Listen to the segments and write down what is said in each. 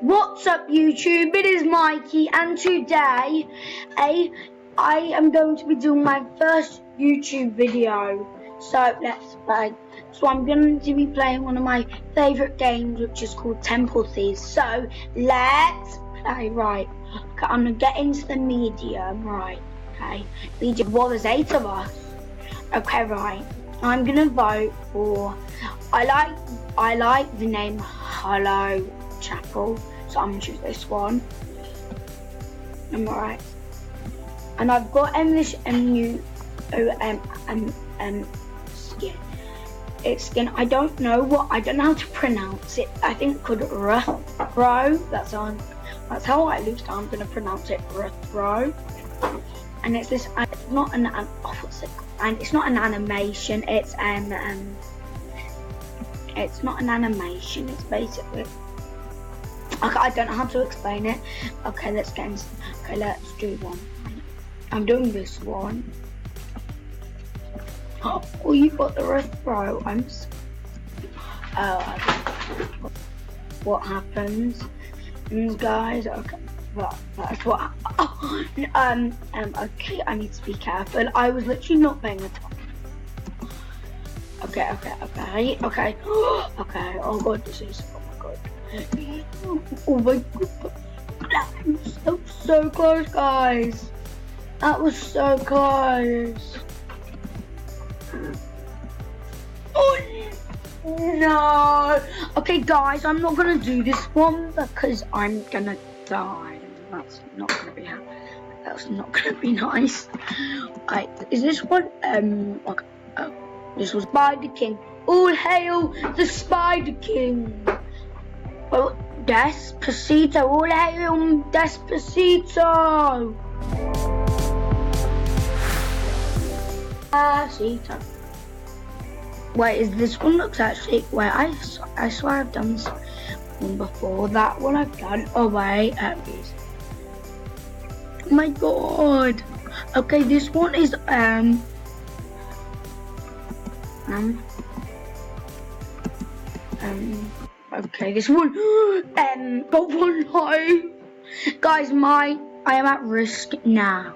What's up YouTube, it is Mikey and today I am going to be doing my first YouTube video. So let's play. So I'm going to be playing one of my favourite games, which is called Temple Thieves. So let's play. Right, okay, I'm going to get into the medium. Right, okay, medium. Well, there's 8 of us. Okay, right, I'm going to vote for, I like the name Hello Chapel, so I'm gonna choose this one. I'm alright. And I've got this new skin. It's skin. I don't know how to pronounce it. I think called Ruthro. That's how I lose. I'm gonna pronounce it Ruthro. And it's this. It's not an and it's not an animation. It's not an animation. It's basically. Okay, I don't know how to explain it. Okay, let's get into. Okay, let's do one. I'm doing this one. Oh, you got the Ruthro. What happens, guys? Okay, that's what. Okay, I need to be careful. I was literally not paying attention. Okay. Okay. Oh god, this is. Oh my god, that was so close, guys. That was so close. Oh no. Okay guys, I'm not gonna do this one because I'm gonna die. That's not gonna be nice. Right, is this one okay. Oh, this was Spider King. All hail the Spider King. Well, Despacito, all hail Despacito! Despacito. Wait, is this one looks actually, wait, I swear I've done this one before. That one I've done, oh wait, oh my god. Okay, this one is, okay, this one, got one life. Guys, I am at risk now.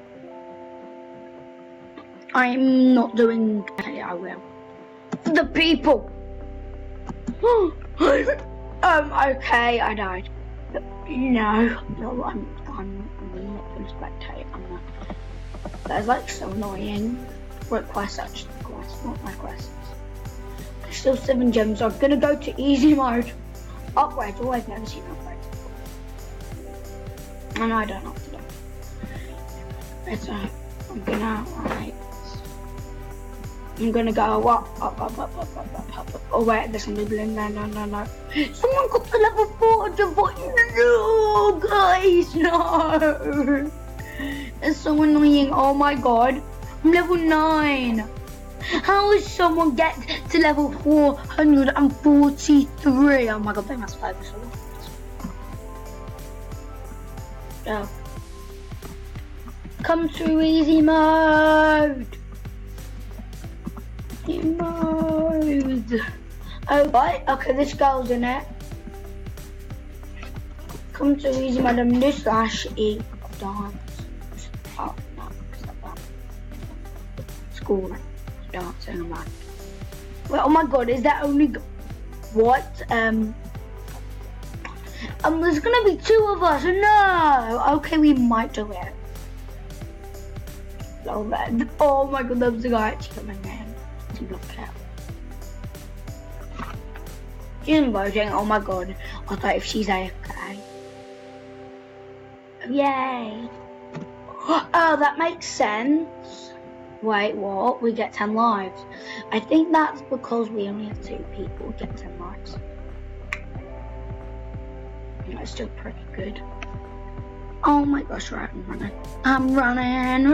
I'm not doing, okay, I will. The people. Okay, I died. No, I'm not gonna spectate, I'm not. That's like so annoying. Request actually, request, not my quests. Still 7 gems, so I'm gonna go to easy mode. Upgrades, oh I've never seen upgrades before. And I don't know what to do. It's I'm gonna go up. Oh wait, there's some people in there, no. Someone got to level 4 devote. No guys, no. It's so annoying, oh my god. I'm level 9. How does someone get to level 443? Oh my god, they must play this a lot. Go. Come to easy mode. Easy mode. Oh right, okay, this girl's in it. Come to easy mode and this /E dance. Oh no, it's not that. School. Dancing around. Well, oh my god, is that only what? There's gonna be 2 of us. No. Okay, we might do it. Oh my god, that was the guy actually coming in to look at. She's voting. Oh my god, I thought if she's AFK. Yay. Oh, that makes sense. Wait, what? We get 10 lives. I think that's because we only have 2 people get 10 lives. That's still pretty good. Oh my gosh, right, I'm running.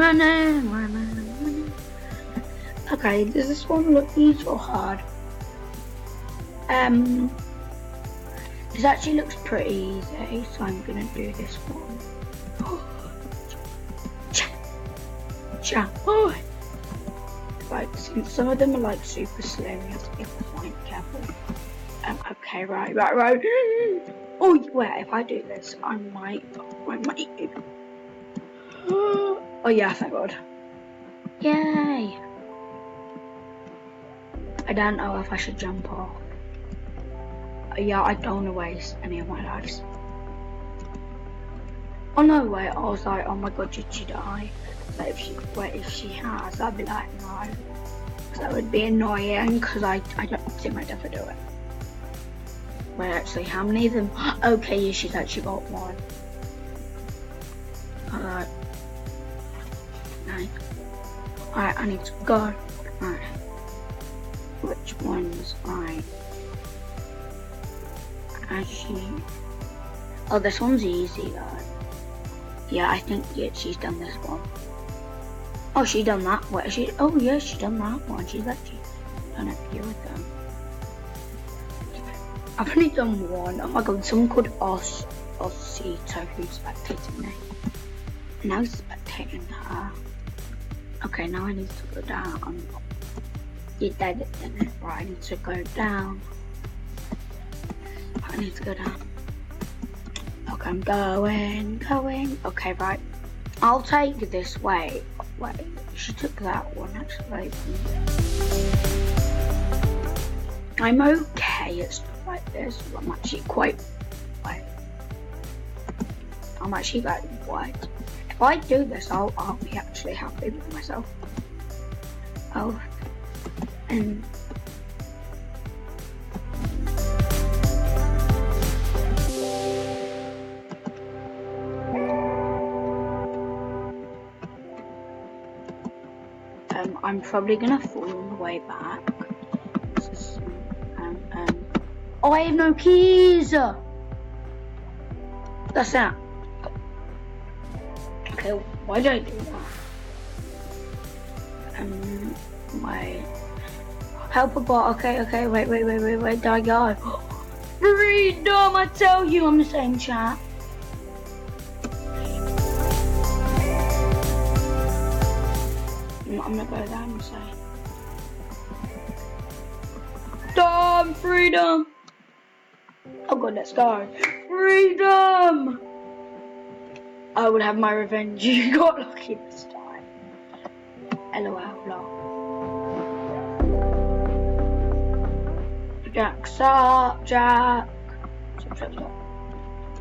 Okay, does this one look easy or hard? This actually looks pretty easy, so I'm gonna do this one. Oh. Like, since some of them are like super slow, you have to be quite careful. Okay, right. Oh wait, if I do this, I might. Oh yeah, thank God. Yay! I don't know if I should jump off. Yeah, I don't want to waste any of my lives. Oh no, wait, I was like, oh my God, did she die? So if she has, I'd be like, no. Because that would be annoying, because I don't think I'd ever do it. Wait, actually, how many of them? Okay, yeah, she's actually got one. Alright. Alright, I need to go. Alright. Which ones? Alright. Actually. Oh, this one's easy, though. Yeah, I think she's done this one. Oh, she done that one. Oh, yeah, she done that one. She's actually done it a few of them. I've only done one. Oh my God, someone called Osito who's spectating me. Now he's spectating her. Okay, now I need to go down. You did it, didn't it? Right, I need to go down. I need to go down. Okay, I'm going. Okay, right. I'll take this way. Wait, she took that one actually. I'm okay at stuff like this. I'm actually quite. I'm actually like, what? If I do this, I'll be actually happy with myself. Oh, and. I'm probably gonna fall on the way back. Oh, I have no keys! That's that. Okay, why did I do that? Wait. Help a bot, okay, wait, die guy. Freedom, I tell you, I'm the same chat. I'm gonna go down and say freedom! Oh God, let's go. Freedom! I will have my revenge. You got lucky this time. LOL, lol. Jack's up, Jack. Stop.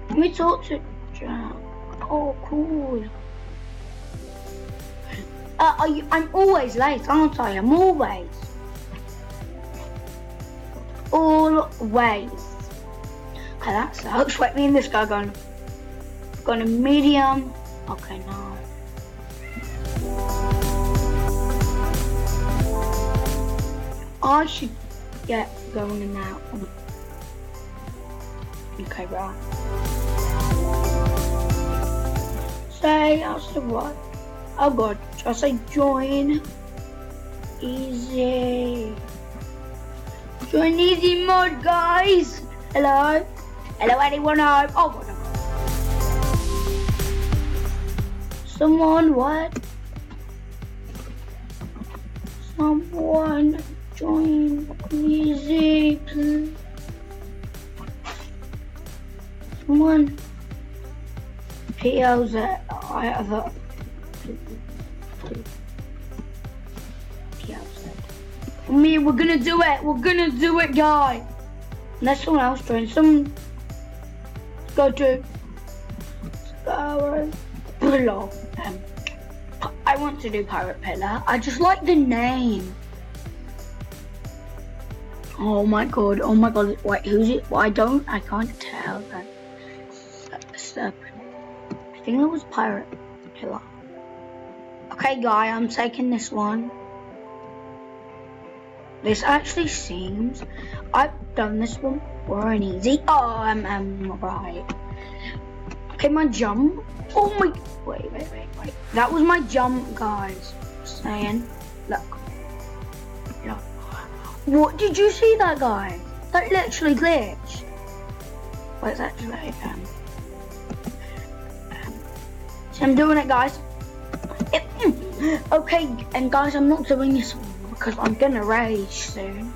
Let me talk to Jack. Oh, cool. I'm always late, aren't I? I'm always. Always. Okay, that sucks. Wait, me and this guy going a medium. Okay, no. I should get going in now. Okay, right. Say, I'll say what? Oh God, just say join easy. Join easy mode, guys. Hello? Hello, anyone home? Oh God. Someone, what? Someone join easy, please. Someone. POZ. I have a. Me, we're gonna do it. We're gonna do it, guys. Unless someone else joins. Someone go to Pillar. I want to do Pirate Pillar. I just like the name. Oh my god. Wait, who's it? Well, I can't tell that. Serpent. I think it was Pirate Pillar. Okay, guy, I'm taking this one. This actually seems I've done this one before and easy. Oh, I'm right. Okay, my jump. Oh my. Wait. That was my jump, guys. Saying, look. What did you see that, guys? That literally glitched. Wait, it's actually so I'm doing it, guys. Okay, and guys, I'm not doing this one because I'm gonna rage soon,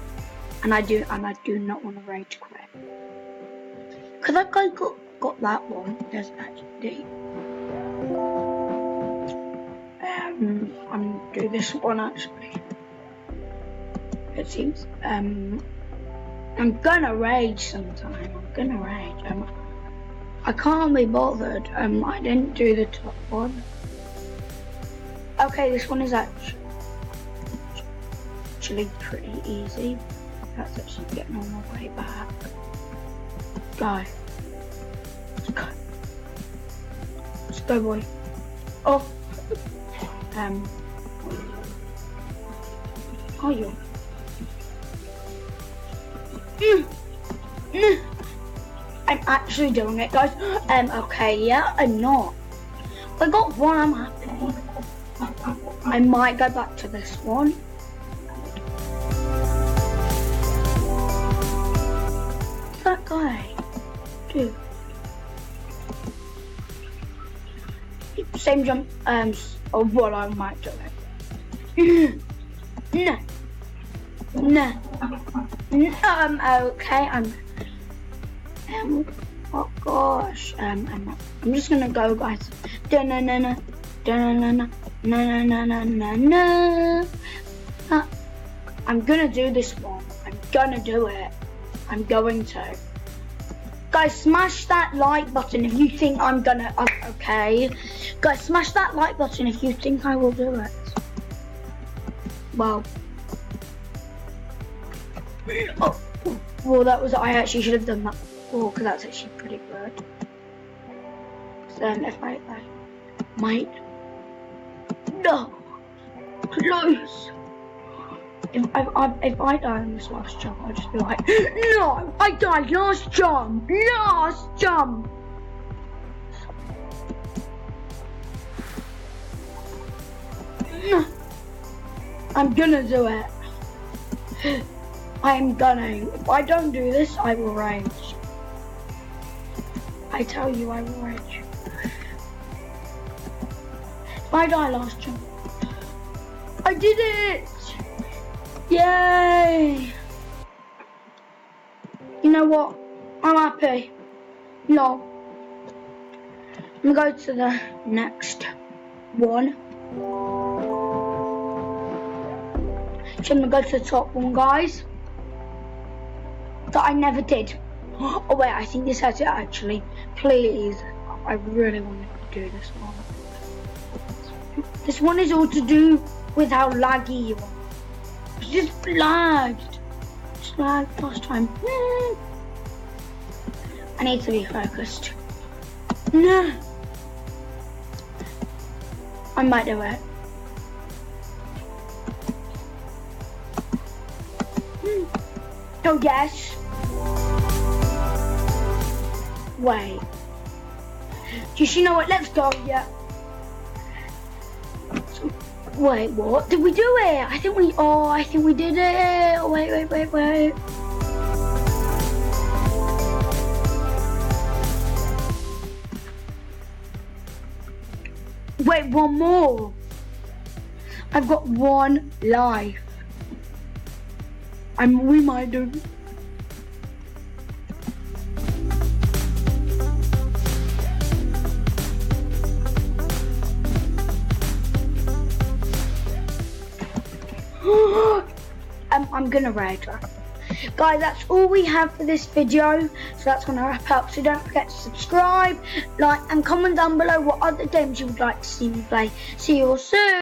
and I do not want to rage quit. Cause that guy got that one. There's actually. I'm gonna do this one actually. It seems. I'm gonna rage sometime. I'm gonna rage. I can't be bothered. I didn't do the top one. Okay, this one is actually pretty easy. That's actually getting on my way back. Go. Let's go. Let's go, boy. Oh. Are you? I'm actually doing it, guys. Okay, yeah, I'm not. I got one, I'm happy. I might go back to this one. What's that guy? Dude. Same jump, or what I might do it. No. No. Okay, oh gosh, I'm just gonna go, guys. Da-na-na-na, da-na-na-na, na-na-na-na-na-na. I'm gonna do this one. I'm gonna do it. I'm going to. Guys, smash that like button if you think I'm gonna, okay. Guys, smash that like button if you think I will do it. Well. Oh, well, I actually should have done that before, because that's actually pretty good. So if I might, no, close. If I die on this last jump, I'll just be like, no, I died last jump, No. I'm gonna do it. I'm gonna. If I don't do this, I will rage. I tell you, I will rage. If I die last jump, I did it! Yay! You know what? I'm happy. No. I'm gonna go to the next one. So I'm gonna go to the top one, guys. That I never did. Oh wait, I think this has it actually. Please, I really wanted to do this one. This one is all to do with how laggy you are. It's just lagged. Just lagged last time. I need to be focused. No. I might do it. Oh yes. Wait. Just, you know what? Let's go. Yeah. Wait, what? Did we do it? I think we did it. Wait. Wait, one more. I've got one life. We might do. I'm gonna rage. Guys, that's all we have for this video, so that's gonna wrap up. So don't forget to subscribe, like, and comment down below what other games you would like to see me play. See you all soon.